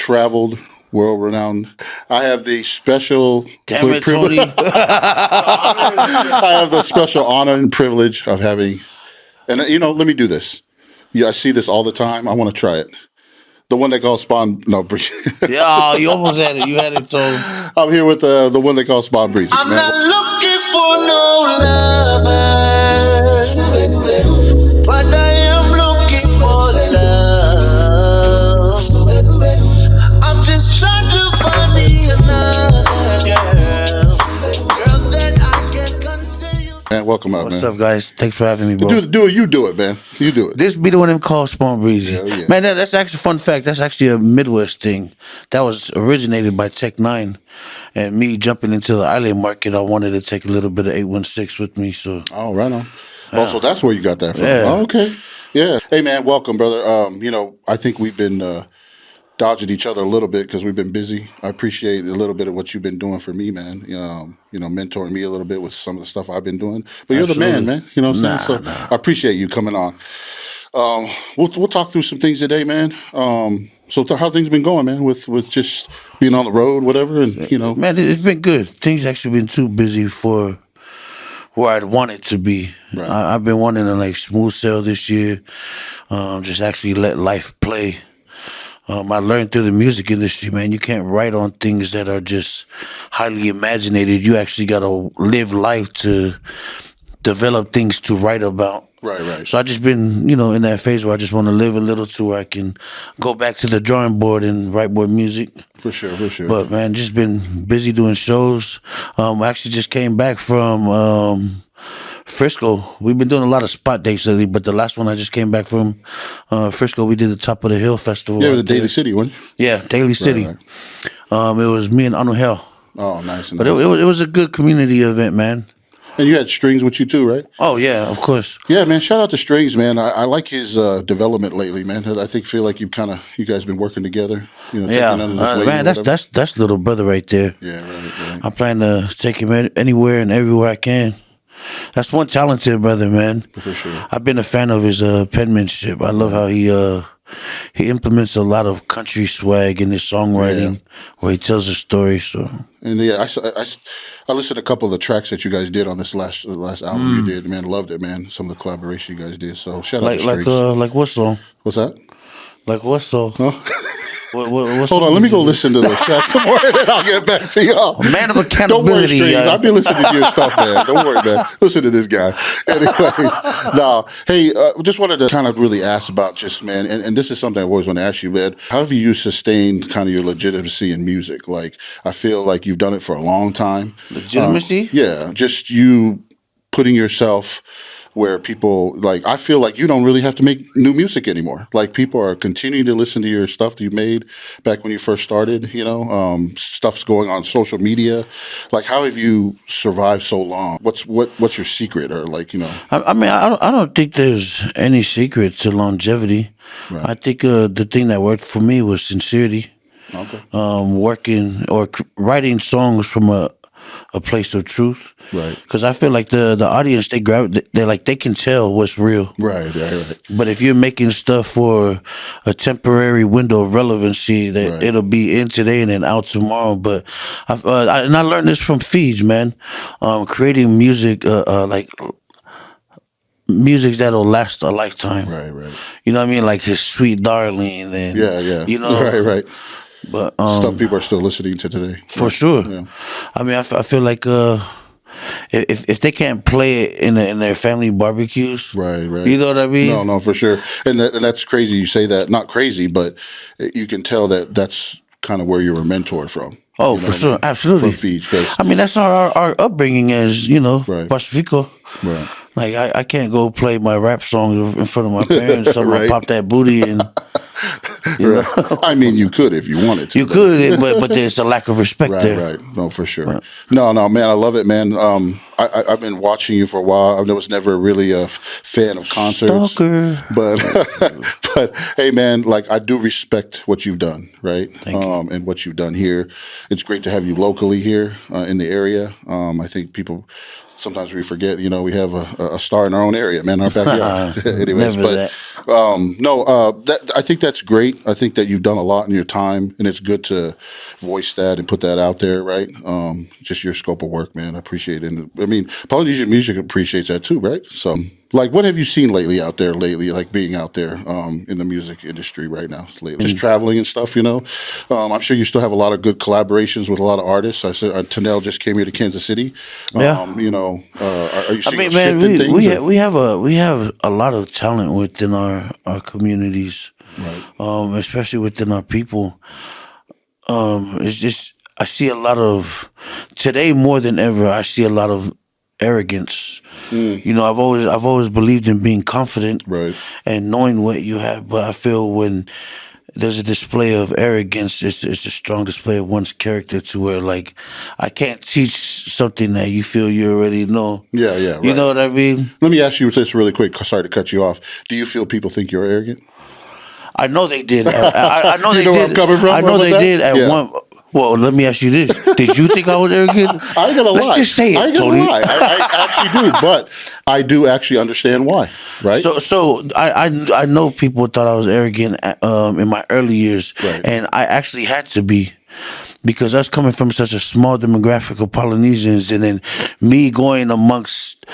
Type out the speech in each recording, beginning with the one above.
traveled, world-renowned. I have the special Damn it, Tony. I have the special honor and privilege of having, and let me do this. Yeah, I see this all the time. I want to try it. The one they call Spawnbreezie. Yeah, you almost had it. You had it, so. I'm here with the one they call Spawnbreezie. I'm not looking for no lovers, but I am looking for love. I'm just trying to find me another girl that I can continue. Man, welcome out, What's man. up, guys? Thanks for having me, bro. Do it. You do it, man. You do it. This be the one them called Spawnbreezie. Yeah. Man, that's actually a fun fact. That's actually a Midwest thing. That was originated by Tech 9. And me jumping into the island market, I wanted to take a little bit of 816 with me. So. Oh, right on. So that's where you got that from. Yeah. Oh, okay. Yeah. Hey, man, welcome, brother. I think we've been dodging each other a little bit because we've been busy. I appreciate a little bit of what you've been doing for me, man. Mentoring me a little bit with some of the stuff I've been doing. But you're the man, man. You know what I'm saying? So I appreciate you coming on. We'll talk through some things today, man. So how things been going, man, with just being on the road, whatever, and Man, it's been good. Things actually been too busy for where I'd want it to be. Right. I've been wanting to smooth sail this year, just actually let life play. I learned through the music industry, man, you can't write on things that are just highly imaginated. You actually got to live life to develop things to write about. Right. So I just been, in that phase where I just want to live a little to where I can go back to the drawing board and write more music. For sure. But man, just been busy doing shows. I actually just came back from Frisco. We've been doing a lot of spot dates lately, but the last one I just came back from Frisco, we did the Top of the Hill Festival. Yeah, the Daly City one. Yeah, Daly City. Right. It was me and Anuhel. Oh, nice. But it was a good community event, man. And you had Strings with you too, right? Oh yeah, of course. Yeah, man. Shout out to Strings, man. I like his development lately, man. I feel like you guys been working together. Yeah, man. That's little brother right there. Yeah, right. I plan to take him anywhere and everywhere I can. That's one talented brother, man. For sure. I've been a fan of his penmanship. I love how he implements a lot of country swag in his songwriting, where he tells a story. So. And yeah, I listened to a couple of the tracks that you guys did on this last album you did. Man, loved it, man. Some of the collaboration you guys did. So shout out to Strings. Like what song? What's that? Like what song? Huh? What Hold on, let me go listen to those tracks some more, and then I'll get back to y'all. Man of accountability. Don't worry, Strings. I've been listening to your stuff, man. Don't worry, man. Listen to this guy. Anyways, hey, just wanted to kind of really ask about just, man, and this is something I always want to ask you, man. How have you sustained kind of your legitimacy in music? Like, I feel like you've done it for a long time. Legitimacy? Yeah, just you putting yourself where people, I feel like you don't really have to make new music anymore. Like, people are continuing to listen to your stuff that you made back when you first started, stuff's going on social media. Like, how have you survived so long? What's your secret? Or I mean, I don't think there's any secret to longevity. Right. I think the thing that worked for me was sincerity. Okay. Working or writing songs from a place of truth, right? Because I feel like the audience, they can tell what's real, right. But if you're making stuff for a temporary window of relevancy, that it'll be in today and then out tomorrow. But I learned this from Fiji, man. Creating music, music that'll last a lifetime, right. You know what I mean? Like his Sweet Darling, and yeah, right. But stuff people are still listening to today, for sure. Yeah. I mean, I feel like if they can't play it in their family barbecues, right, you know what I mean? No, for sure. And that's crazy. You say that, not crazy, but you can tell that that's kind of where you were mentored from. Oh, for sure, absolutely. From Fiji, I mean, that's our upbringing as Pacifico. Right. Like I can't go play my rap song in front of my parents. So I'm gonna pop that booty and. I mean, you could if you wanted to. You could, but there's a lack of respect there. Right. No, for sure. Right. No, man, I love it, man. I've been watching you for a while. I was never really a fan of concerts. Stalker. But hey, man, I do respect what you've done, right? Thank you. And what you've done here. It's great to have you locally here in the area. I think people. Sometimes we forget, we have a star in our own area, man, our backyard. Anyways, No, I think that's great. I think that you've done a lot in your time, and it's good to voice that and put that out there, right? Just your scope of work, man. I appreciate it. And, I mean, Polynesian music appreciates that too, right? So, like, what have you seen lately out there? Lately, like being out there in the music industry right now, lately, just traveling and stuff. I'm sure you still have a lot of good collaborations with a lot of artists. I said Tanel just came here to Kansas City. Yeah. Are you seeing a Man, shift in things? we have a lot of talent within our communities, Right. especially within our people. It's just I see a lot of today more than ever. I see a lot of arrogance. I've always believed in being confident, Right. and knowing what you have. But I feel when there's a display of arrogance, it's a strong display of one's character to where, like, I can't teach something that you feel you already know. Yeah, yeah. Right. You know what I mean? Let me ask you this really quick. Sorry to cut you off. Do you feel people think you're arrogant? I know they did. I know You they know where did. I'm coming from I know with they that? did at Yeah. one. Well, let me ask you this: did you think I was arrogant? I ain't gonna lie. Let's just say it, I ain't gonna Tony. lie. I actually do, but I do actually understand why. Right. So I know people thought I was arrogant in my early years, Right. and I actually had to be. Because us coming from such a small demographic of Polynesians, and then me going amongst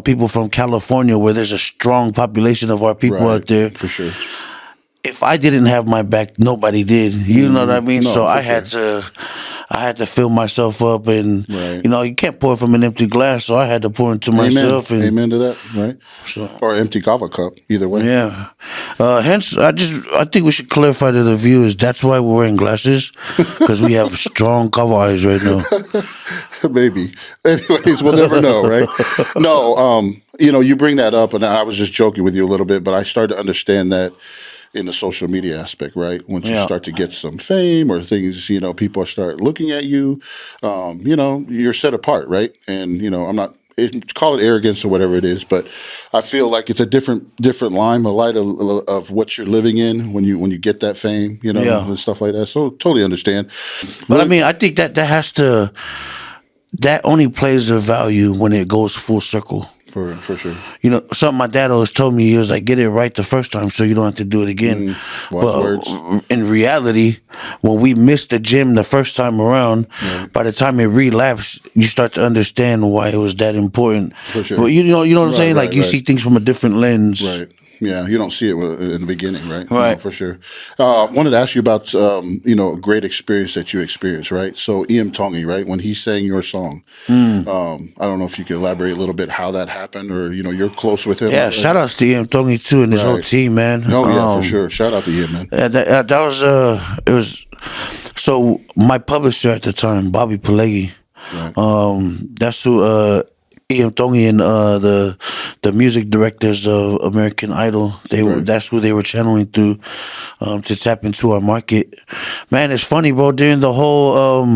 people from California, where there's a strong population of our people Right. out there. For sure. If I didn't have my back, nobody did. You know what I mean? No, So for I had to fill myself up, and Right. you can't pour from an empty glass. So I had to pour into myself. Amen. And Amen to that. Right. So, Or empty kava cup. Either way. yeah. Hence, I think we should clarify to the viewers that's why we're wearing glasses, because we have strong cover eyes right now. Maybe. Anyways, we'll never know, right? No. You bring that up, and I was just joking with you a little bit, but I started to understand that in the social media aspect, right? Once you Yeah. start to get some fame or things, people start looking at you, you're set apart, right? And, I'm not, call it arrogance or whatever it is, but I feel like it's a different line, a light of what you're living in when you get that fame, Yeah. and stuff like that. So totally understand. But I mean, I think that only plays the value when it goes full circle. For sure. Something my dad always told me, he was like, get it right the first time so you don't have to do it again. Wise words. In reality, when we missed the gym the first time around, by the time it relapsed, you start to understand why it was that important. For sure. But you know what I'm saying? Like, right, you right. see things from a different lens. Right. Yeah, you don't see it in the beginning, right? Right. No, for sure. Wanted to ask you about, a great experience that you experienced, right? So Ian Tongi, right, when he sang your song, I don't know if you could elaborate a little bit how that happened, or you're close with him. Yeah, shout outs to Ian Tongi too and his whole Right. team, man. Oh yeah, for sure. Shout out to Ian, man. That was it was so my publisher at the time, Bobby Pelegi. Right. That's who Ian Tongi and the music directors of American Idol. That's who they were channeling through to tap into our market. Man, it's funny, bro. During the whole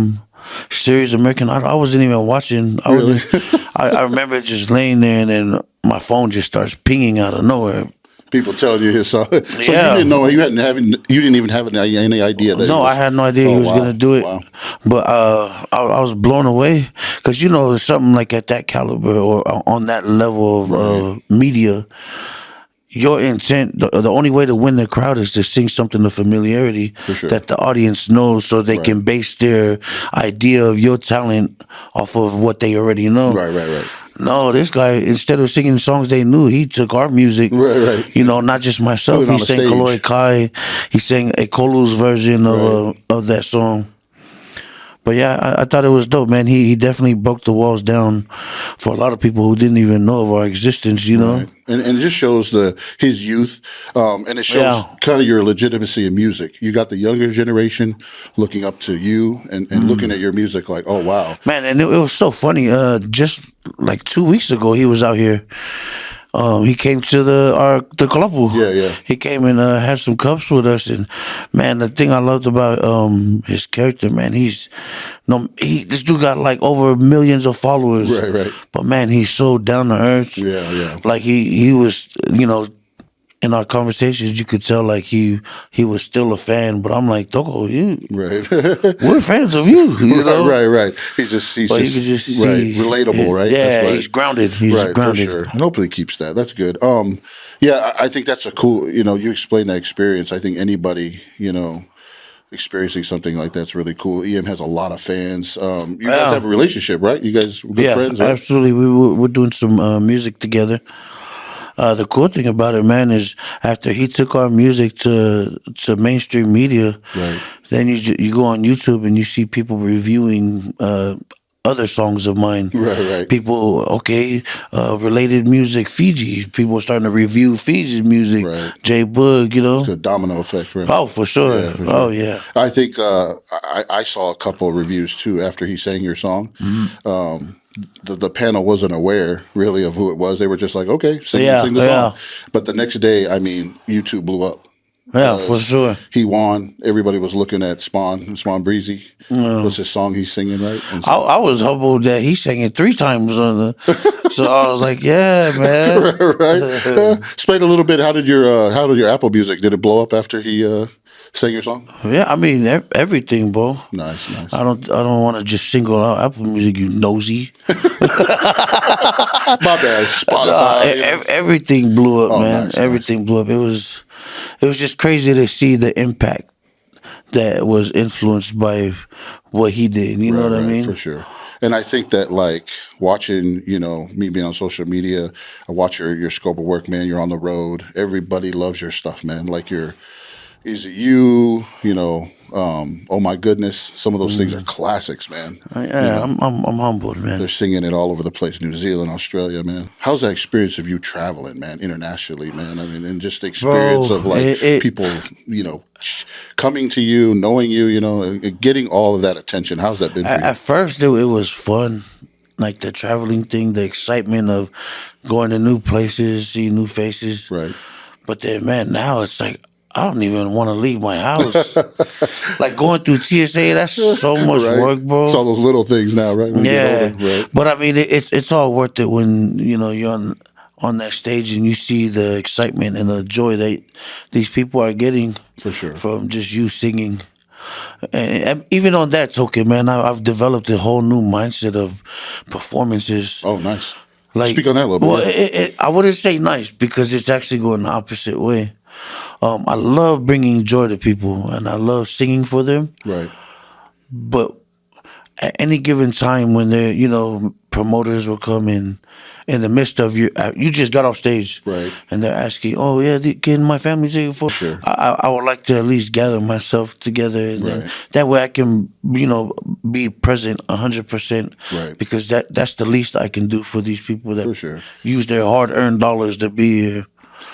series American Idol, I wasn't even watching. I remember just laying there, and then my phone just starts pinging out of nowhere. People telling you his song. So Yeah. you didn't know you didn't even have any idea that. No, I had no idea he was wow. gonna do it. Wow. But I was blown away because something like at that caliber or on that level of media, your intent, the only way to win the crowd is to sing something of familiarity For sure. that the audience knows, so they can base their idea of your talent off of what they already know. Right. No, this guy, instead of singing songs they knew, he took our music. Right. Not just myself. Put it on He the sang stage. Kaloi Kai. He sang Ekolu's version of that song. But yeah, I thought it was dope, man. He definitely broke the walls down for a lot of people who didn't even know of our existence, Right. And it just shows his youth, and it shows kind of your legitimacy in music. You got the younger generation looking up to you and looking at your music like, oh wow, Man, and it was so funny. Just like 2 weeks ago, he was out here. He came to the club. Yeah. He came and had some cups with us, and man, the thing I loved about his character, man, this dude got like over millions of followers. Right. But man, he's so down to earth. Yeah. Like he was, in our conversations, you could tell like he was still a fan. But I'm like, Doko, Right. we're fans of you. You know, Right. He's but you could just right, see, relatable, right? yeah, That's right. he's grounded. He's Right, for grounded. sure. And hopefully keeps that. That's good. Yeah, I think that's a cool. You explain that experience. I think anybody, experiencing something like that's really cool. Ian has a lot of fans. You guys have a relationship, right? You guys good friends, right? Absolutely. We're doing some music together. The cool thing about it, man, is after he took our music to mainstream media, Right. then you go on YouTube and you see people reviewing other songs of mine. Right. People, related music, Fiji. People are starting to review Fiji's music. Right. J Boog, It's a domino effect, right? Oh, for sure. Yeah, for sure. Oh, yeah. I think I saw a couple of reviews too after he sang your song. Mm-hmm. The panel wasn't aware really of who it was. They were just like, okay, sing the song. But the next day, I mean, YouTube blew up. Yeah, for sure. He won. Everybody was looking at Spawnbreezie. What's his song he's singing, right? And so, I was humbled that he sang it 3 times on the. So I was like, yeah, man. right. Explain a little bit. How did your Apple Music? Did it blow up after he sang your song? Yeah, I mean everything, bro. Nice. I don't want to just single out Apple Music, you nosy. My bad. Spotify. Everything blew up, man. Nice, Everything blew up. It was just crazy to see the impact that was influenced by what he did. You know what I mean? For sure. And I think that like watching, me being on social media, I watch your scope of work, man. You're on the road. Everybody loves your stuff, man. Like Is It You, Oh My Goodness. Some of those things are classics, man. Yeah, I'm humbled, man. They're singing it all over the place, New Zealand, Australia, man. How's that experience of you traveling, man, internationally, man? I mean, and just the experience of like people, coming to you, knowing you, and getting all of that attention. How's that been for you? At first, it was fun. Like the traveling thing, the excitement of going to new places, seeing new faces. Right. But then, man, now it's like, I don't even want to leave my house. Like going through TSA, that's so much work, bro. It's all those little things now, right? When you get older, right? But I mean, it's all worth it when you're on that stage and you see the excitement and the joy that these people are getting For sure. from just you singing. And even on that token, man, I've developed a whole new mindset of performances. Oh, nice. Like, speak on that a little bit. Well, I wouldn't say nice because it's actually going the opposite way. I love bringing joy to people and I love singing for them. Right. But at any given time when they're, promoters will come in the midst of you just got off stage. Right. And they're asking, oh, yeah, can my family sing it for? Sure. I would like to at least gather myself together. And then that way I can, be present 100%. Right. Because that's the least I can do for these people that For sure. use their hard-earned dollars to be here.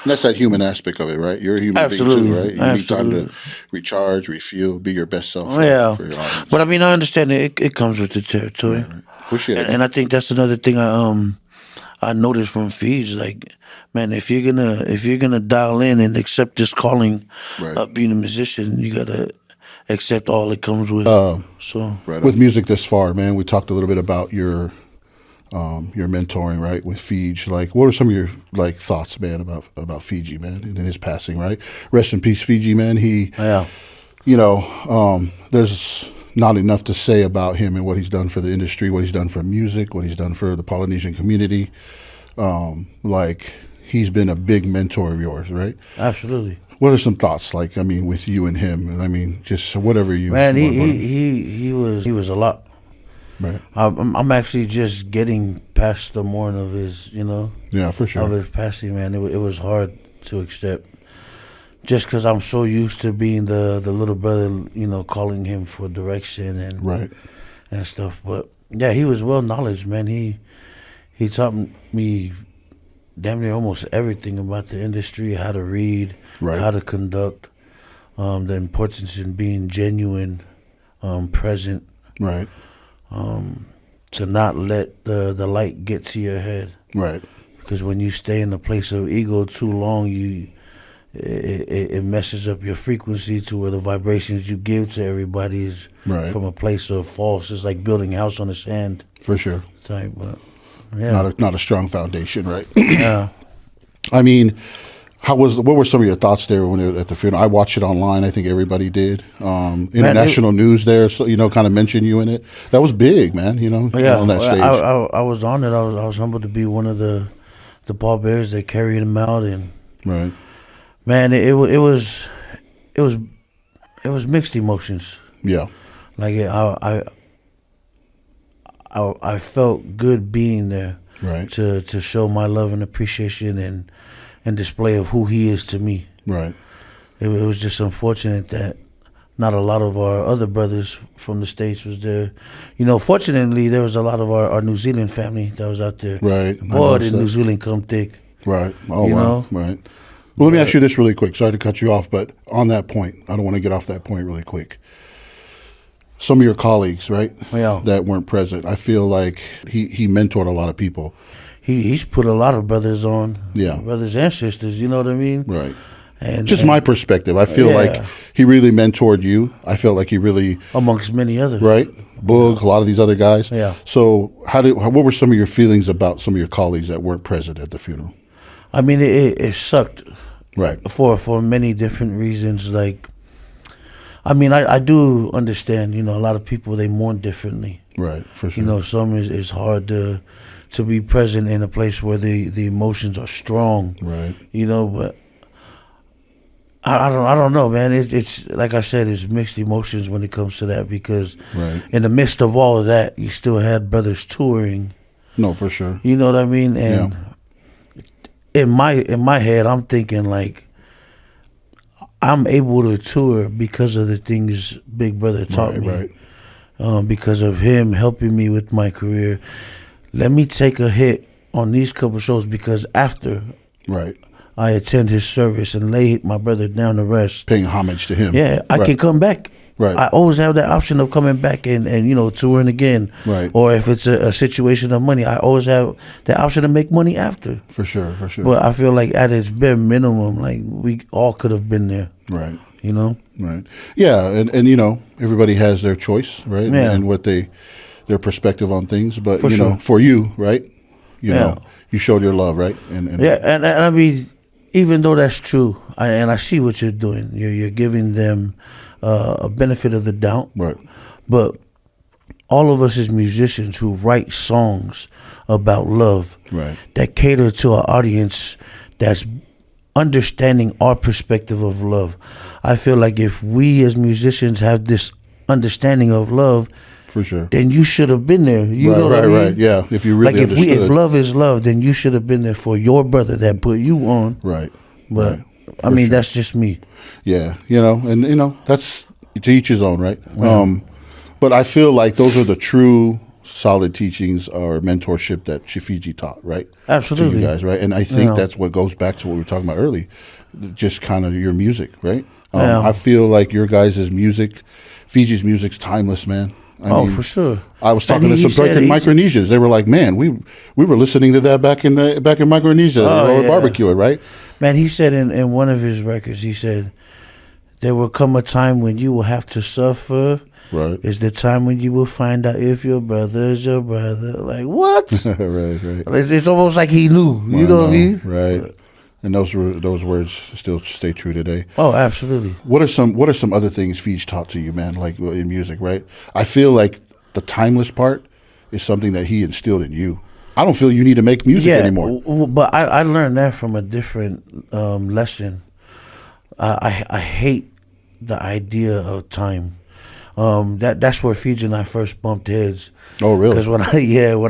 And that's that human aspect of it, right? You're a human being too, right? You need time to recharge, refuel, be your best self for your audience. But I mean, I understand it comes with the territory. Right. Appreciate it. And I think that's another thing I noticed from Fiji. Like, man, if you're gonna dial in and accept this calling of being a musician, you gotta accept all it comes with. With music this far, man, we talked a little bit about your mentoring, right, with Fiji. Like, what are some of your thoughts, man, about Fiji, man, and his passing, right? Rest in peace, Fiji, man. There's not enough to say about him and what he's done for the industry, what he's done for music, what he's done for the Polynesian community. He's been a big mentor of yours, right? Absolutely. What are some thoughts, with you and him? And I mean, just whatever you. Man, he was a lot. Right. I'm actually just getting past the mourn of his, Yeah, for sure. of his passing, man. It was hard to accept. Just because I'm so used to being the little brother, calling him for direction and stuff. But yeah, he was well knowledge, man. He taught me damn near almost everything about the industry, how to read, how to conduct, the importance in being genuine, present. Right. To not let the light get to your head. Right. Because when you stay in a place of ego too long, it messes up your frequency to where the vibrations you give to everybody is from a place of false. It's like building a house on the sand. For sure. Type, but yeah. Not a strong foundation, right? Yeah. I mean, What were some of your thoughts there when you were at the funeral? I watched it online. I think everybody did. International news there, so kind of mentioned you in it. That was big, man. Yeah, on that stage. I was honored. I was humbled to be one of the pallbearers that carried him out, and Right. man, it was mixed emotions. Yeah. Like I felt good being there, Right. to show my love and appreciation and display of who he is to me. Right. It was just unfortunate that not a lot of our other brothers from the States was there. Fortunately, there was a lot of our New Zealand family that was out there. Right. Boy, did New Zealand come thick. Right. Oh, You wow. know? Right. Well, let me ask you this really quick. Sorry to cut you off, but on that point, I don't want to get off that point really quick. Some of your colleagues, right, Yeah. that weren't present, I feel like he mentored a lot of people. He's put a lot of brothers on. Yeah. Brothers and sisters, you know what I mean? Right. And Just my perspective. I feel Yeah. like he really mentored you. I felt like he really, amongst many others. right? Boog, a lot of these other guys. Yeah. So what were some of your feelings about some of your colleagues that weren't present at the funeral? I mean, it sucked. Right. For many different reasons. Like, I mean, I do understand. A lot of people, they mourn differently. Right. For sure. Some is hard to be present in a place where the emotions are strong. Right. But I don't know, man. It's like I said, it's mixed emotions when it comes to that, because Right. in the midst of all of that, you still had brothers touring. No, for sure. You know what I mean? And in my head, I'm thinking like, I'm able to tour because of the things Big Brother taught Right. me. Right. Because of him helping me with my career. Let me take a hit on these couple shows, because after Right. I attend his service and lay my brother down to rest, Paying homage to him. yeah, I Right. can come back. Right. I always have that option of coming back and touring again. Right. Or if it's a situation of money, I always have the option to make money after. For sure. For sure. But I feel like at its bare minimum, like we all could have been there. Right. Right. Yeah, and everybody has their choice, right? Yeah. And what their perspective on things. But For sure. for you, right? Yeah. You showed your love, right? And Yeah, and I mean, even though that's true, I see what you're doing. You're giving them a benefit of the doubt. Right. But all of us as musicians who write songs about love, Right. that cater to an audience that's understanding our perspective of love. I feel like if we as musicians have this understanding of love, For sure. then you should have been there. You know what I mean? Right. Yeah. If you really Like understood. if love is love, then you should have been there for your brother that put you on. Right. But right. I mean, that's just me. Yeah. And that's to each his own, right? But I feel like those are the true solid teachings or mentorship that Fiji taught, right? Absolutely. To you guys, right? And I think Yeah. that's what goes back to what we were talking about early, just kind of your music, right? Yeah. I feel like your guys' music, Fiji's music's timeless, man. I mean, For sure. I was talking And to he some said in he's- Micronesians. They were like, "Man, we were listening to that back in Micronesia, Oh, yeah. barbecuing, right?" Man, he said in one of his records, he said, there will come a time when you will have to suffer. Right. It's the time when you will find out if your brother is your brother. Like, what? right. It's almost like he knew. You know what I mean? Right. And those words still stay true today. Oh, absolutely. What are some other things Fiji taught to you, man? Like in music, right? I feel like the timeless part is something that he instilled in you. I don't feel you need to make music anymore. But I learned that from a different lesson. I hate the idea of time. That's where Fiji and I first bumped heads. Oh, really? Because when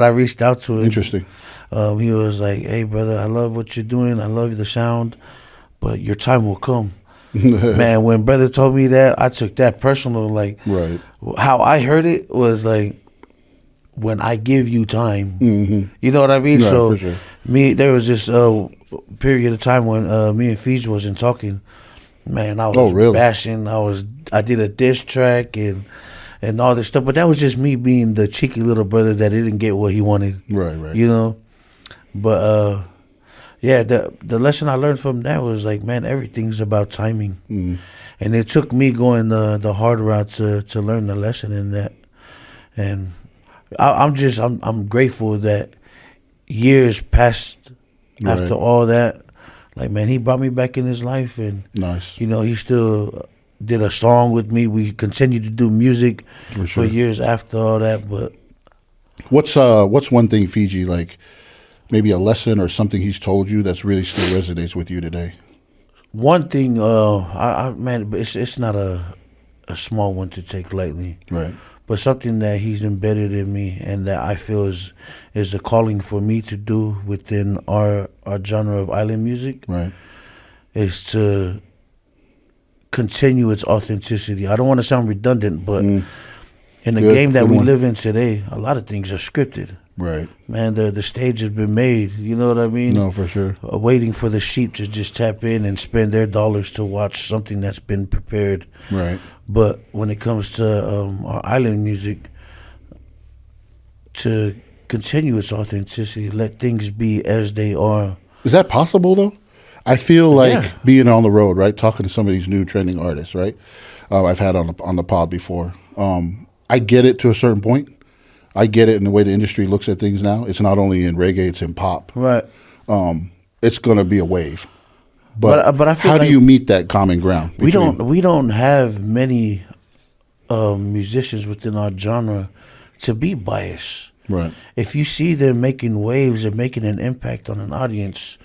I reached out to him, Interesting. He was like, "Hey, brother, I love what you're doing. I love the sound, but your time will come." Man, when brother told me that, I took that personal. Like, Right. how I heard it was like, when I give you time, you know what I mean. Right, So for sure. there was this period of time when me and Fiji wasn't talking. Man, I was really? bashing. I did a diss track and all this stuff, but that was just me being the cheeky little brother that didn't get what he wanted. Right. You know. But yeah, the lesson I learned from that was like, man, everything's about timing, and it took me going the hard route to learn the lesson in that, and I'm grateful that years passed after all that. Like, man, he brought me back in his life, and Nice. you know, he still did a song with me. We continued to do music for years after all that. But what's one thing Fiji, like maybe a lesson or something he's told you that's really still resonates with you today? one thing, man, it's not a small one to take lightly. Right. But something that he's embedded in me and that I feel is a calling for me to do within our genre of island music, Right. is to continue its authenticity. I don't want to sound redundant, but in the Good, game that good we one. live in today, a lot of things are scripted. Right. Man, the stage has been made. You know what I mean? No, for sure. Waiting for the sheep to just tap in and spend their dollars to watch something that's been prepared. Right. But when it comes to our island music, to continue its authenticity, let things be as they are. Is that possible though? I feel like Yeah. being on the road, right? Talking to some of these new trending artists, right? I've had on the pod before. I get it to a certain point. I get it in the way the industry looks at things now. It's not only in reggae; it's in pop. Right. It's going to be a wave. But But I feel how do like you meet that common ground? we don't have many musicians within our genre to be biased. Right. If you see them making waves and making an impact on an audience,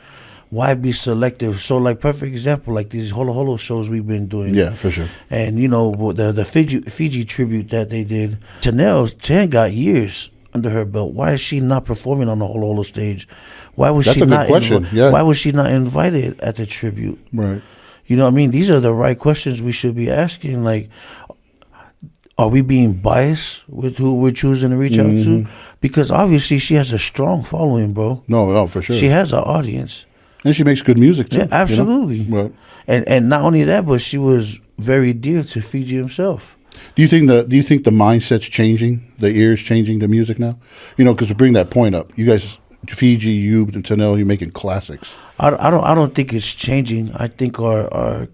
why be selective? So, like, perfect example, like these Holo Holo shows we've been doing. Yeah, for sure. And, you know, the Fiji tribute that they did, Tan got years under her belt. Why is she not performing on the Holo Holo stage? Why was That's she a good not question, yeah. Why was she not invited at the tribute? Right. You know what I mean? These are the right questions we should be asking. Like, are we being biased with who we're choosing to reach out to? Because obviously she has a strong following, bro. No, for sure. She has an audience. And she makes good music too. Yeah, absolutely. You know? Right. And not only that, but she was very dear to Fiji himself. Do you think the mindset's changing? The ears changing the music now? You know, because to bring that point up, you guys, Fiji, you, Tanel, you're making classics. I don't think it's changing. I think our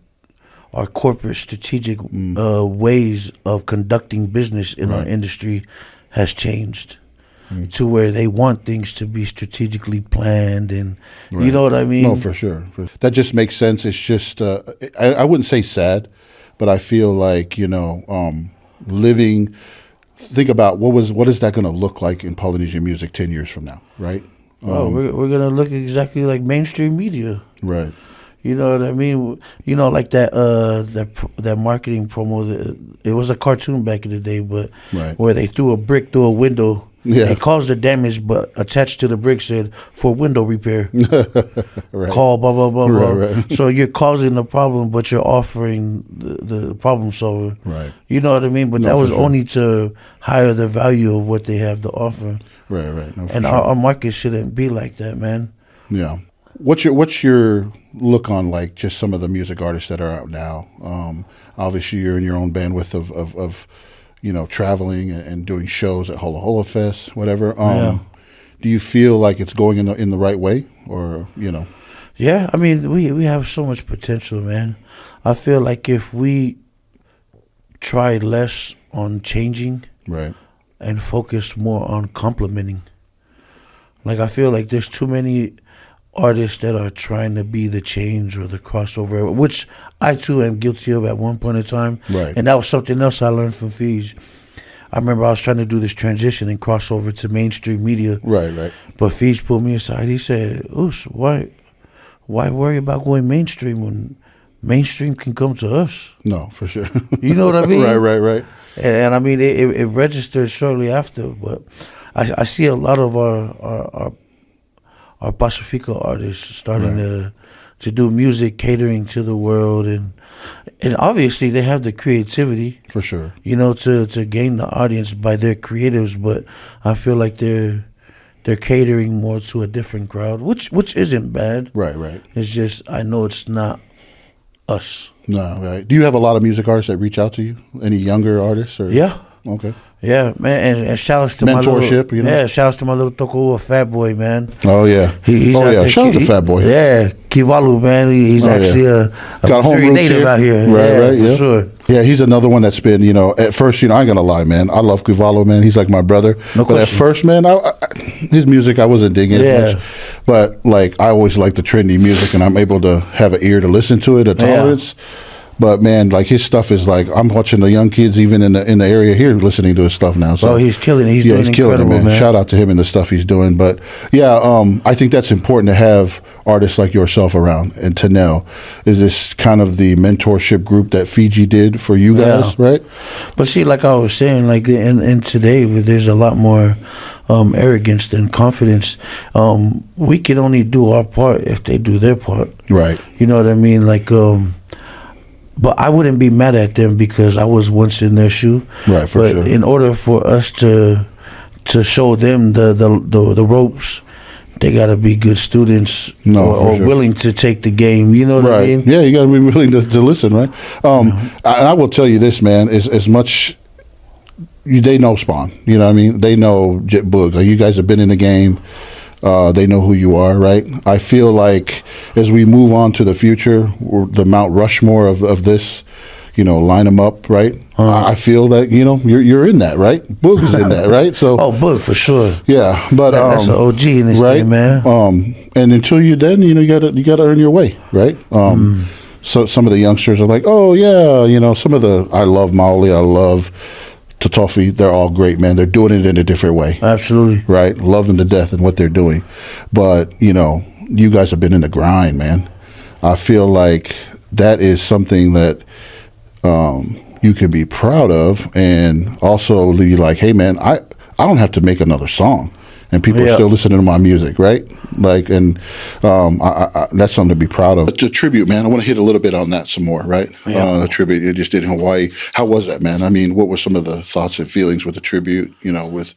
corporate strategic ways of conducting business in our industry has changed to where they want things to be strategically planned, and you know what I mean? No, for sure. That just makes sense. It's just I wouldn't say sad, but I feel like, you know, living. Think about what is that going to look like in Polynesian music 10 years from now, right? We're gonna look exactly like mainstream media. Right. You know what I mean? You know, like that marketing promo. It was a cartoon back in the day, but where they threw a brick through a window. Yeah. It caused the damage, but attached to the brick said for window repair. Right. Call blah blah blah blah. Right. So you're causing the problem, but you're offering the problem solver. Right. You know what I mean? But No, that was for sure. only to higher the value of what they have to offer. Right. No, for And sure. our market shouldn't be like that, man. Yeah. What's your look on, like, just some of the music artists that are out now? Obviously, you're in your own bandwidth of you know, traveling and doing shows at Hola Hola Fest, whatever. Do you feel like it's going in the right way, or, you know? Yeah, I mean, we have so much potential, man. I feel like if we try less on changing Right. and focus more on complementing. Like, I feel like there's too many artists that are trying to be the change or the crossover, which I too am guilty of at one point in time. Right. And that was something else I learned from Fiji. I remember I was trying to do this transition and cross over to mainstream media. Right. But Fiji pulled me aside. He said, "Oos, why worry about going mainstream when mainstream can come to us?" No, for sure. You know what I mean? Right. And I mean, it registered shortly after. But I see a lot of our Pacifica artists starting to do music catering to the world, and obviously they have the creativity, For sure. you know, to gain the audience by their creatives. But I feel like they're catering more to a different crowd, which isn't bad. Right. It's just I know it's not us. No, right. Do you have a lot of music artists that reach out to you? Any younger artists? Or? Yeah. Okay. Yeah, man, and shout outs to Mentorship, you know? Yeah, shout outs to my little toko, Fat Boy, man. Oh yeah. He's oh out yeah. there. Shout out to Fat Boy. Yeah, Kivalu, man. He's actually a got home Missouri roots native here. out here. Right, yeah, right, for yeah. sure. Yeah, he's another one that's been, at first, I ain't gonna lie, man. I love Kuvalo, man. He's like my brother. No but question. at first, man, his music I wasn't digging as much. But like I always like the trendy music, and I'm able to have an ear to listen to it, a tolerance. But man, like his stuff is like I'm watching the young kids even in the area here listening to his stuff now. So he's killing it. He's killing it, man. Shout out to him and the stuff he's doing. But yeah, I think that's important to have artists like yourself around. And Tanel is this kind of the mentorship group that Fiji did for you guys, right? But see, like I was saying, like in today, there's a lot more arrogance than confidence. We can only do our part if they do their part. Right. You know what I mean? Like. But I wouldn't be mad at them because I was once in their shoe. Right, for sure. But in order for us to show them the ropes, they got to be good students or sure. willing to take the game. You know what I mean? Yeah, you got to be willing to listen, right? I will tell you this, man, as much they know Spawn. You know what I mean? They know Jet Boog. Like, you guys have been in the game. They know who you are, right? I feel like as we move on to the future, the Mount Rushmore of this, line them up, right? I feel that you're in that, right? Boog is in that, right? So Boog for sure. Yeah, but that's an OG in this game, man. And until you you gotta earn your way, right? So some of the youngsters are like, oh yeah, some of I love Maoli, I love Totofi, they're all great, man. They're doing it in a different way. Absolutely. Right? Love them to death in what they're doing. But, you guys have been in the grind, man. I feel like that is something that you can be proud of, and also be like, hey, man, I don't have to make another song. And people are still listening to my music, right? Like, and that's something to be proud of. But the tribute, man, I want to hit a little bit on that some more, right? The tribute you just did in Hawaii. How was that, man? I mean, what were some of the thoughts and feelings with the tribute? With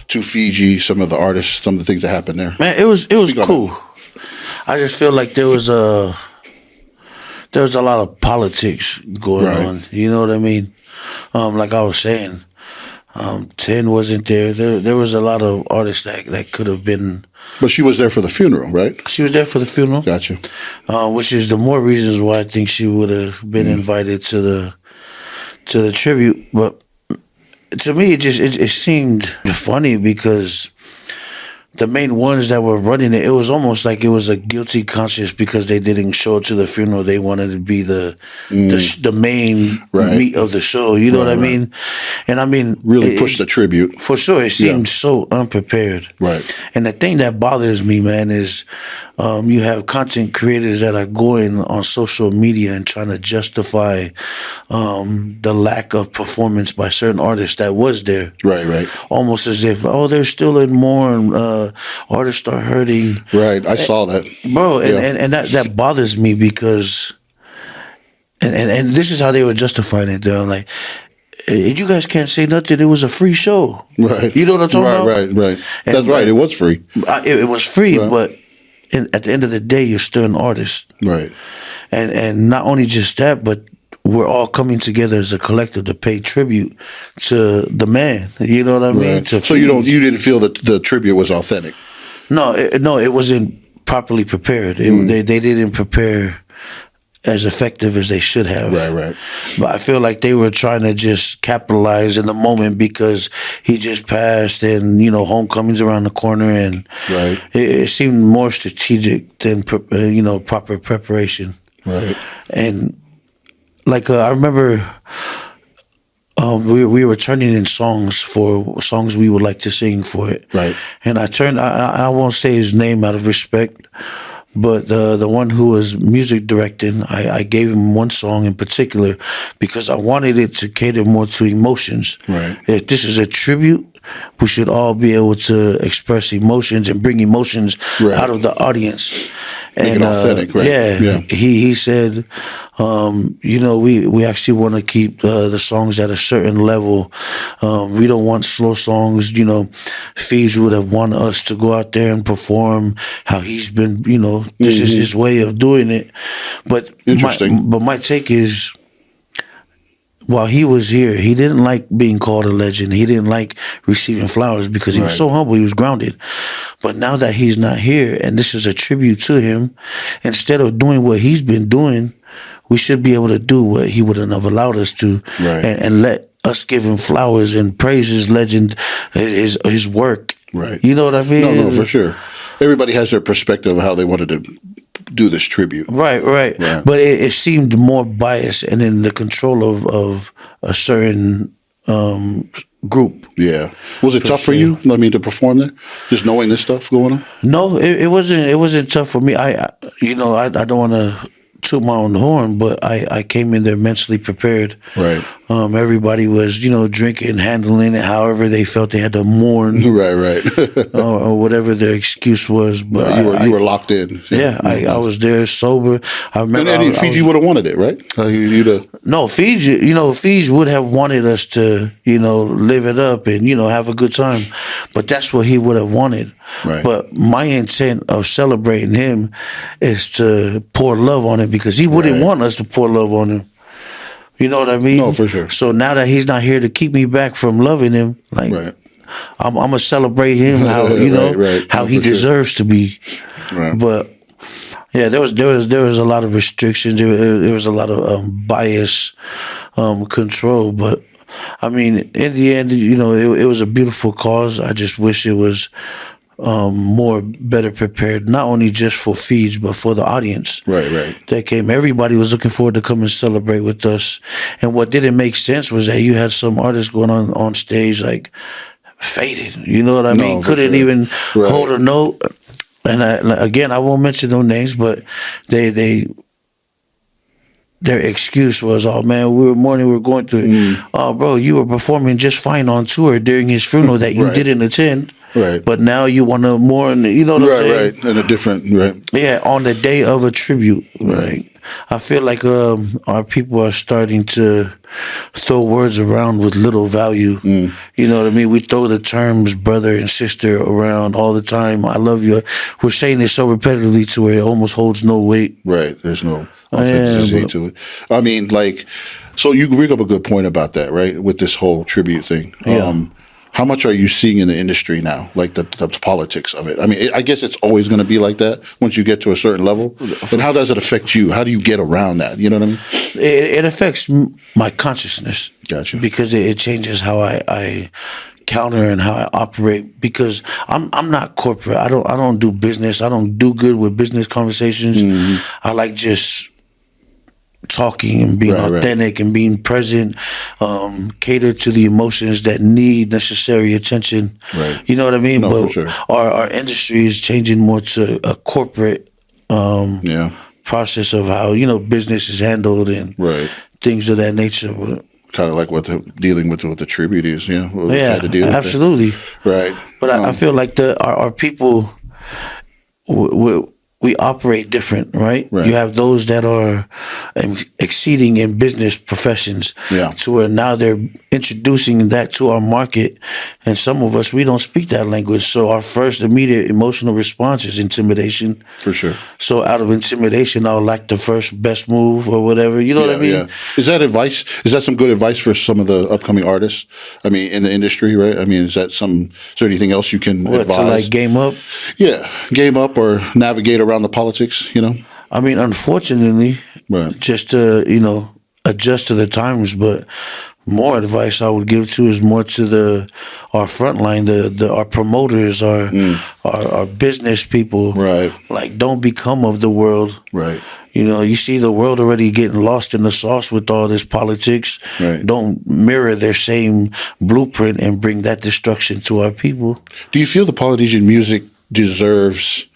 to Fiji, some of the artists, some of the things that happened there. Man, it was cool. I just feel like there was a lot of politics going on. You know what I mean? Like I was saying. 10 wasn't there. There was a lot of artists that could have been. But she was there for the funeral, right? She was there for the funeral. Gotcha. Which is the more reasons why I think she would have been invited to the tribute. But to me, it seemed funny because the main ones that were running it was almost like it was a guilty conscience because they didn't show up to the funeral. They wanted to be the main meat of the show. You know what I mean? And I mean, really push the tribute for sure. It seemed so unprepared. Right. And the thing that bothers me, man, is you have content creators that are going on social media and trying to justify the lack of performance by certain artists that was there. Right. Almost as if, they're still in mourn. Artists are hurting. Right, I saw that, bro, and that bothers me because, and this is how they were justifying it. Though, like, you guys can't say nothing. It was a free show, right? You know what I'm talking about? Right. And that's right. It was free. It was free, but at the end of the day, you're still an artist, right? And not only just that, but we're all coming together as a collective to pay tribute to the man. You know what I mean? So you didn't feel that the tribute was authentic? No, it wasn't properly prepared. They didn't prepare as effective as they should have. Right. But I feel like they were trying to just capitalize in the moment because he just passed, and homecoming's around the corner, and it seemed more strategic than proper preparation. Right. And like I remember, we were turning in songs we would like to sing for it. Right. And I won't say his name out of respect, but the one who was music directing, I gave him one song in particular because I wanted it to cater more to emotions. Right. If this is a tribute, we should all be able to express emotions and bring emotions out of the audience. Make it authentic, right? Yeah. He said, we actually want to keep the songs at a certain level. We don't want slow songs. Fiji would have wanted us to go out there and perform how he's been. This is his way of doing it. But interesting. My take is, while he was here, he didn't like being called a legend. He didn't like receiving flowers because he was Right. so humble. He was grounded. But now that he's not here, and this is a tribute to him, instead of doing what he's been doing, we should be able to do what he wouldn't have allowed us to, Right. and let us give him flowers and praise his legend, his work. Right. You know what I mean? No, for sure. Everybody has their perspective of how they wanted to do this tribute. Right. Right. But it seemed more biased and in the control of a certain group. Yeah. Was it tough for you? I mean, to perform there, just knowing this stuff going on. No, it wasn't. It wasn't tough for me. I don't want to toot my own horn, but I came in there mentally prepared. Right. Everybody was, drinking, handling it however they felt they had to mourn, Right. or whatever their excuse was. But you were locked in. Yeah, I was there sober. I remember. And Fiji would have wanted it, right? You'd have. No, Fiji. Fiji would have wanted us to, live it up and have a good time, but that's what he would have wanted. Right. But my intent of celebrating him is to pour love on him because he wouldn't Right. want us to pour love on him. You know what I mean? No, for sure. So now that he's not here to keep me back from loving him, like Right. I'm gonna celebrate him how Right. how No, he for sure. deserves to be. Right. But yeah, there was a lot of restrictions. There was a lot of bias, control. But I mean, in the end, it was a beautiful cause. I just wish it was better prepared, not only just for Fiji, but for the audience. Right. That came. Everybody was looking forward to come and celebrate with us. And what didn't make sense was that you had some artists going on stage like faded. You know what I mean? for Couldn't sure. even Right. hold a note. And I won't mention no names, but their excuse was, "Oh man, we were going through it." Oh, bro, you were performing just fine on tour during his funeral that you Right. didn't attend. Right. But now you want to mourn. You know what I'm saying? Right. And a different. Right. Yeah, on the day of a tribute. Right. I feel like our people are starting to throw words around with little value. You know what I mean? We throw the terms brother and sister around all the time. I love you. We're saying it so repetitively to where it almost holds no weight. Right. There's no authenticity to it. I mean, like, so you bring up a good point about that, right? With this whole tribute thing. Yeah. How much are you seeing in the industry now, like the politics of it? I mean, I guess it's always going to be like that once you get to a certain level. And how does it affect you? How do you get around that? You know what I mean? It affects my consciousness. Gotcha. Because it changes how I counter and how I operate. Because I'm not corporate. I don't do business. I don't do good with business conversations. I like just talking and being authentic and being present, cater to the emotions that need necessary attention. Right. You know what I mean? No, but for sure. our industry is changing more to a corporate process of how, business is handled and things of that nature. But, kind of like what dealing with the tribute is, what we had to deal with absolutely. Right. But I feel like our people, we operate different, right? You have those that are exceeding in business professions to where now they're introducing that to our market. And some of us, we don't speak that language. So our first immediate emotional response is intimidation. For sure. So out of intimidation, I'll like the first best move or whatever. You know what I mean? Yeah. Is that advice? Is that some good advice for some of the upcoming artists? I mean, in the industry, right? I mean, is there anything else you can advise? To like game up? Yeah. Game up or navigate around the politics, I mean, unfortunately, just to, adjust to the times, but more advice I would give to is more to our frontline, our promoters, our business people. Right. Like, don't become of the world. Right. You see the world already getting lost in the sauce with all this politics. Right. Don't mirror their same blueprint and bring that destruction to our people. Do you feel the Polynesian music deserves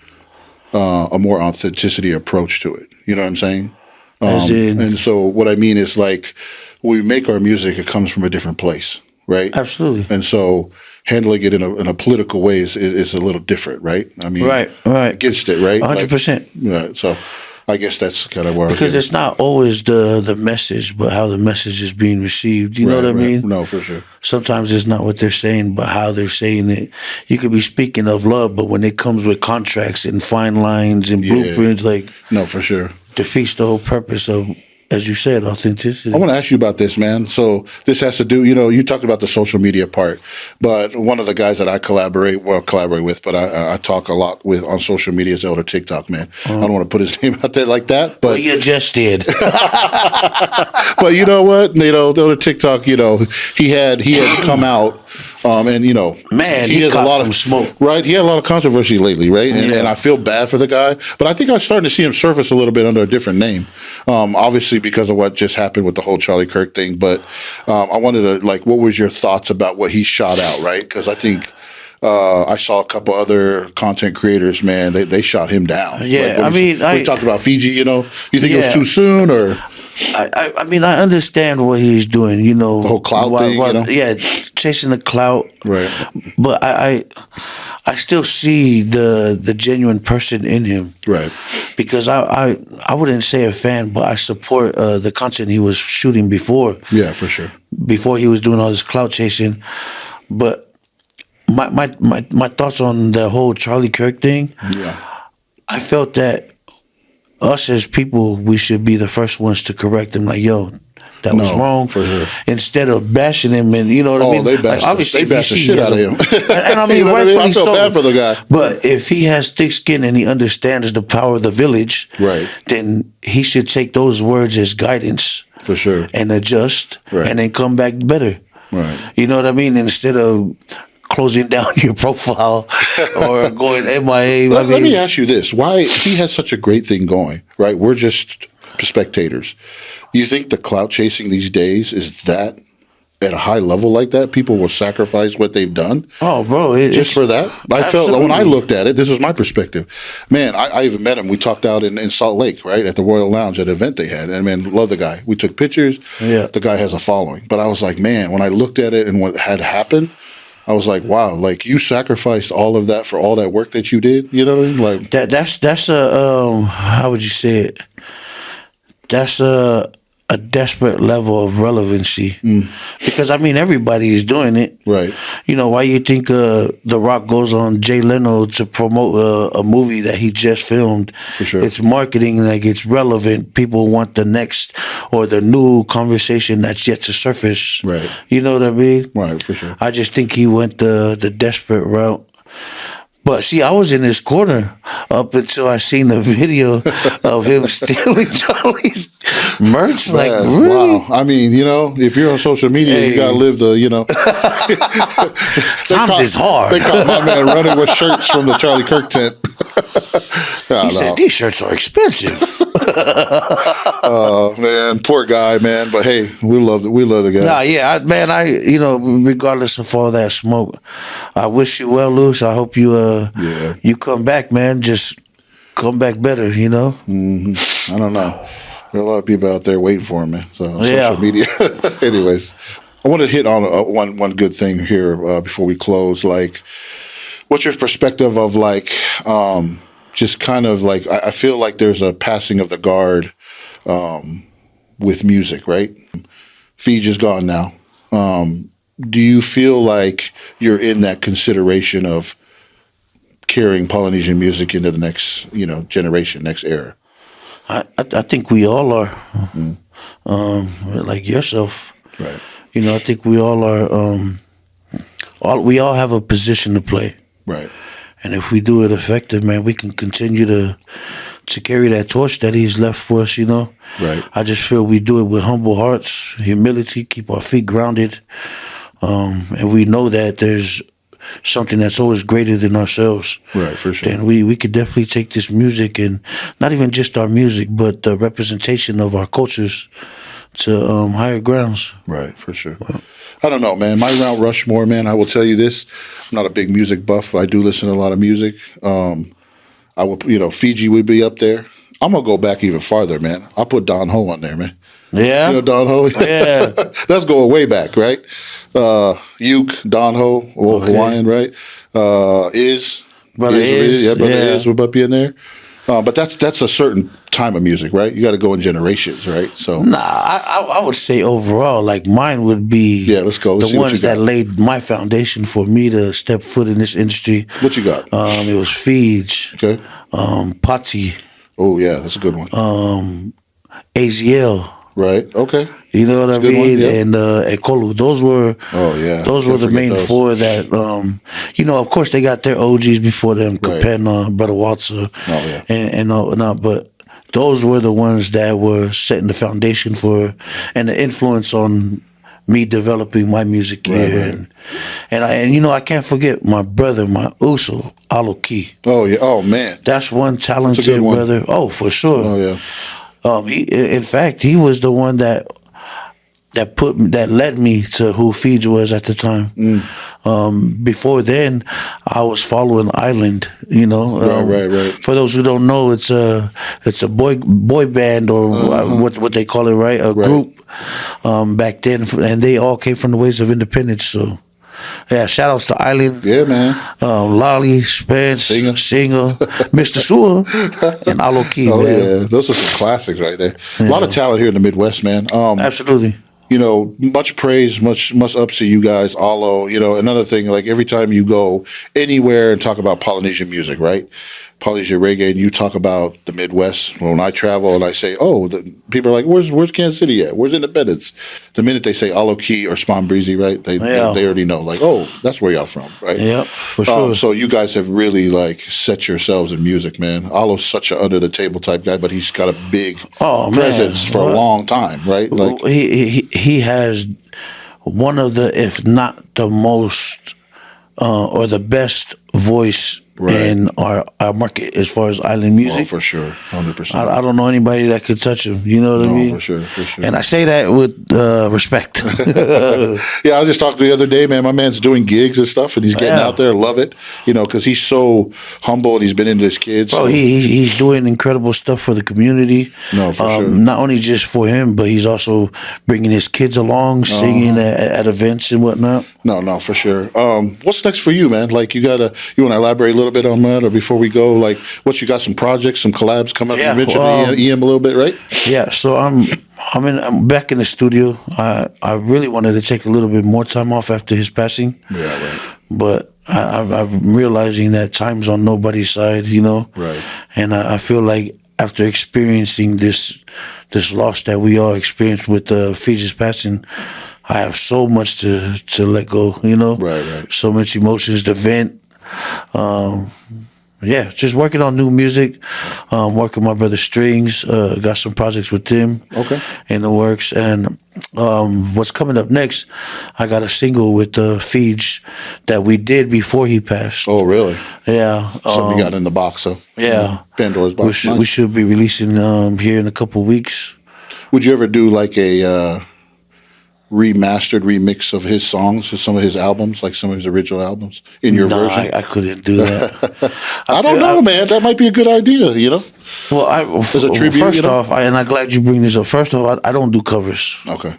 a more authenticity approach to it? You know what I'm saying? And so what I mean is, like, when we make our music, it comes from a different place, right? Absolutely. And so handling it in a political way is a little different, right? I mean, right. Against it, right? 100%. Right. So I guess that's kind of where because it's not always the message, but how the message is being received. You know what I mean? No, for sure. Sometimes it's not what they're saying, but how they're saying it. You could be speaking of love, but when it comes with contracts and fine lines and blueprints, like no, for sure, defeats the whole purpose of as you said, authenticity. I want to ask you about this, man. So this has to do, you talked about the social media part, but one of the guys that I collaborate with, but I talk a lot with on social media is Elder TikTok, man. I don't want to put his name out there like that, but well, you just did. but you know what? Elder TikTok, he had come out. And man, he has a lot of smoke, right? He had a lot of controversy lately, right? And I feel bad for the guy, but I think I'm starting to see him surface a little bit under a different name, obviously because of what just happened with the whole Charlie Kirk thing. But I wanted to what was your thoughts about what he shot out, right? Because I think I saw a couple other content creators, man, they shot him down. Yeah, we talked about Fiji, you think it was too soon or? I mean, I understand what he's doing, the whole clout thing, yeah, chasing the clout, right? But I still see the genuine person in him, right? Because I wouldn't say a fan, but I support the content he was shooting before. Yeah, for sure. Before he was doing all this clout chasing, but my thoughts on the whole Charlie Kirk thing. Yeah, I felt that us as people, we should be the first ones to correct him. Like, yo, that was wrong. For sure. Instead of bashing him, and you know what I mean. They bashed, they bashed the shit out of him. And I mean, rightfully I feel bad for the guy. But if he has thick skin and he understands the power of the village, right, then he should take those words as guidance, for sure, and adjust, right, and then come back better. Right. You know what I mean? Instead of closing down your profile or going MIA. Let me ask you this. Why he has such a great thing going, right? We're just spectators. You think the clout chasing these days is that at a high level like that? People will sacrifice what they've done? Oh, bro. Just for that? I felt when I looked at it, this is my perspective. Man, I even met him. We talked out in Salt Lake, right? At the Royal Lounge at an event they had. And man, love the guy. We took pictures. Yeah. The guy has a following. But I was like, man, when I looked at it and what had happened, I was like, wow, you sacrificed all of that for all that work that you did. You know what I mean? That's a how would you say it? That's a desperate level of relevancy, because I mean everybody is doing it, right? Why you think The Rock goes on Jay Leno to promote a movie that he just filmed? For sure, it's marketing, it's relevant. People want the next or the new conversation that's yet to surface, right? You know what I mean? Right, for sure. I just think he went the desperate route. But see, I was in his corner up until I seen the video of him stealing Charlie's merch. Man, like, really? Wow. I mean, if you're on social media, you gotta live the, Times is hard. They caught my man running with shirts from the Charlie Kirk tent. He said, these shirts are expensive. Oh man, poor guy, man. But hey, we love the guy. Nah, yeah, regardless of all that smoke, I wish you well, Luce. I hope you you come back, man. Just come back better, Mm-hmm. I don't know. There are a lot of people out there waiting for him, man. So social media. Anyways, I want to hit on one good thing here before we close. What's your perspective of just kind of I feel like there's a passing of the guard with music, right? Fiji's gone now. Do you feel like you're in that consideration of carrying Polynesian music into the next, generation, next era? I think we all are, like yourself. Right. I think we all are. We all have a position to play. Right. And if we do it effective, man, we can continue to carry that torch that he's left for us, Right. I just feel we do it with humble hearts, humility, keep our feet grounded. And we know that there's something that's always greater than ourselves. Right, for sure. Then we could definitely take this music, and not even just our music, but the representation of our cultures to higher grounds. Right, for sure. I don't know, man. My Mount Rushmore, man, I will tell you this. I'm not a big music buff, but I do listen to a lot of music. I would, Fiji would be up there. I'm going to go back even farther, man. I'll put Don Ho on there, man. Yeah. Don Ho? Yeah. That's going way back, right? Uke, Don Ho, Hawaiian, right? Brother Is. Yeah, Brother Is would be in there. But that's a certain time of music, right? You got to go in generations, right? So I would say overall, mine would be let's go. Let's the ones that laid my foundation for me to step foot in this industry. What you got? It was Fiji. Okay. Pati. Oh yeah, that's a good one. AZL. Right. Okay. You know what I Good one, mean? yeah. And Ekolu. Those were those were Can't the forget main those. four that of course they got their OGs before them, Right. Capenna, Brother Walter, yeah. and but those were the ones that were setting the foundation for and the influence on me developing my music here. Right. And I can't forget my brother, my Uso, Aloki. Oh yeah. Oh man. That's one talented good one. brother. Oh, for sure. Oh yeah. In fact, he was the one that led me to who Fiji was at the time. Before then, I was following Island. Right. For those who don't know, it's a boy band or what they call it, right? A group back then, and they all came from the ways of independence. So. Yeah, shout outs to Island. Yeah, man. Lolly, Spence, Singer, Mr. Sewer, and Aloki, Oh man. yeah, those are some classics right there. A lot of talent here in the Midwest, man. Absolutely. Much praise, much ups to you guys. Alo, another thing, like every time you go anywhere and talk about Polynesian music, right? Polynesian reggae, and you talk about the Midwest. When I travel and I say, people are like, where's Kansas City at? Where's Independence? The minute they say Aloki or Spawnbreezie, right? They already know, like, that's where y'all from, right? Yeah, for sure. So you guys have really like set yourselves in music, man. Alo's such an under the table type guy, but he's got a big presence for a long time, right? Like he has one of the, if not the most, or the best voice in our market as far as island music. Oh, for sure, 100%. I don't know anybody that could touch him. You know what I mean? For sure. And I say that with respect. Yeah, I was just talking the other day, man. My man's doing gigs and stuff, and he's getting out there. Love it, because he's so humble and he's been into his kids. Bro, he's doing incredible stuff for the community. No, for sure. Not only just for him, but he's also bringing his kids along, singing at events and whatnot. No, for sure. What's next for you, man? Like, you want to elaborate a little bit on that, or before we go, like, you got some projects, some collabs coming up? You mentioned EM a little bit, right? Yeah, so I'm back in the studio. I really wanted to take a little bit more time off after his passing. Yeah, right. But I'm realizing that time's on nobody's side, Right. And I feel like after experiencing this loss that we all experienced with Fiji's passing, I have so much to let go, Right. So much emotions to vent. Just working on new music, working with my brother Strings, got some projects with him in the works. And what's coming up next, I got a single with Fiji that we did before he passed. Oh, really? Yeah. Something you got in the box, so. Yeah. Pandora's box. We should be releasing here in a couple of weeks. Would you ever do like a remastered remix of his songs, some of his albums, like some of his original albums in your version? I couldn't do that. I don't know, man. That might be a good idea, Well, as a tribute. First off, and I'm glad you bring this up. First off, I don't do covers. Okay.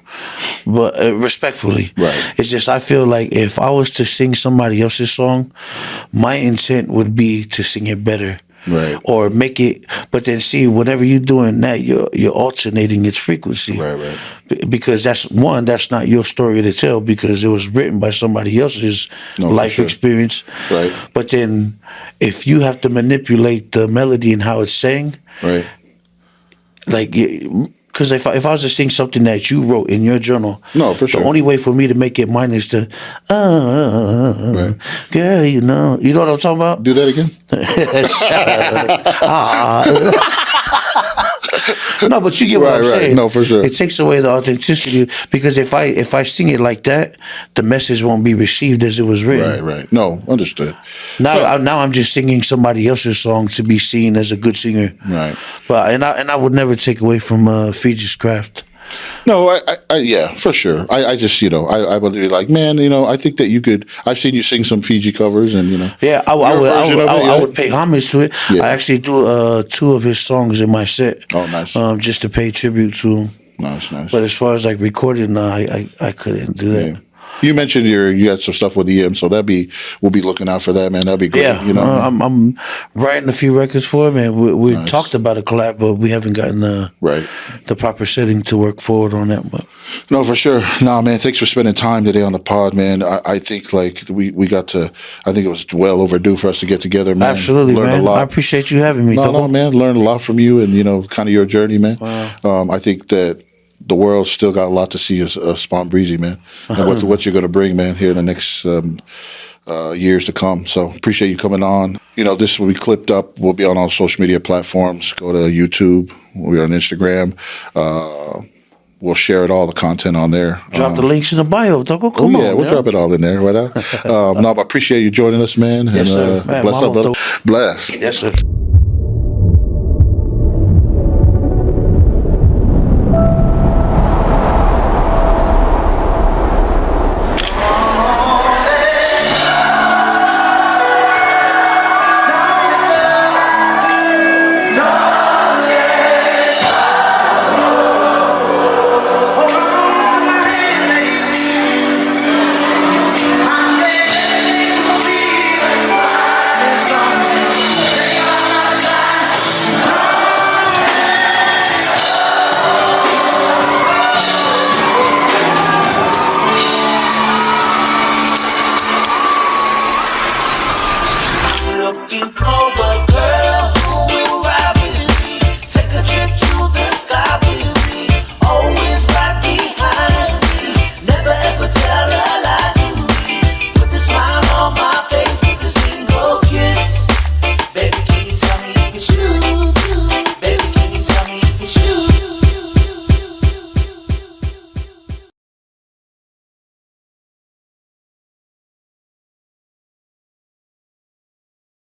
But respectfully, right? It's just I feel like if I was to sing somebody else's song, my intent would be to sing it better. Right. Or make it, but then see, whenever you're doing that, you're alternating its frequency. Right. Because that's not your story to tell, because it was written by somebody else's life experience. Right. But then if you have to manipulate the melody and how it's sang, right. Like, because if I was to sing something that you wrote in your journal, no, for sure, the only way for me to make it mine is to, right. Girl, you know what I'm talking about? Do that again. No, but you get what I'm saying. No, for sure. It takes away the authenticity, because if I sing it like that, the message won't be received as it was written. Right. No, understood. Now I'm just singing somebody else's song to be seen as a good singer. Right. But and I would never take away from Fiji's craft. No, I yeah, for sure. I just, I would be like, man, I think that you could. I've seen you sing some Fiji covers, and Yeah, I would pay homage to it. Yeah. I actually do 2 of his songs in my set. Oh, nice. Just to pay tribute to him. Nice. But as far as like recording, no, I couldn't do that. Yeah. You mentioned you had some stuff with EM, so we'll be looking out for that, man. That'd be great. Yeah, You know, I'm writing a few records for him, and we Nice. talked about a collab, but we haven't gotten right. the proper setting to work forward on that. But No, for sure. No, man. Thanks for spending time today on the pod, man. I think like we got to. I think it was well overdue for us to get together, man. absolutely, Learn man. a lot. I appreciate you having me. No, Togo. no, man. Learned a lot from you, and kind of your journey, man. Wow. I think that the world still got a lot to see as Spawnbreezie, man, and what you're going to bring, man, here in the next years to come. So appreciate you coming on. This will be clipped up. We'll be on all social media platforms. Go to YouTube. We're on Instagram. We'll share all the content on there. Drop the links in the bio, Togo. Come on, We'll drop it all in there, right? No, but I appreciate you joining us, man. Yes, and, sir. Man, bless up, Mama brother. Bless. Yes, sir.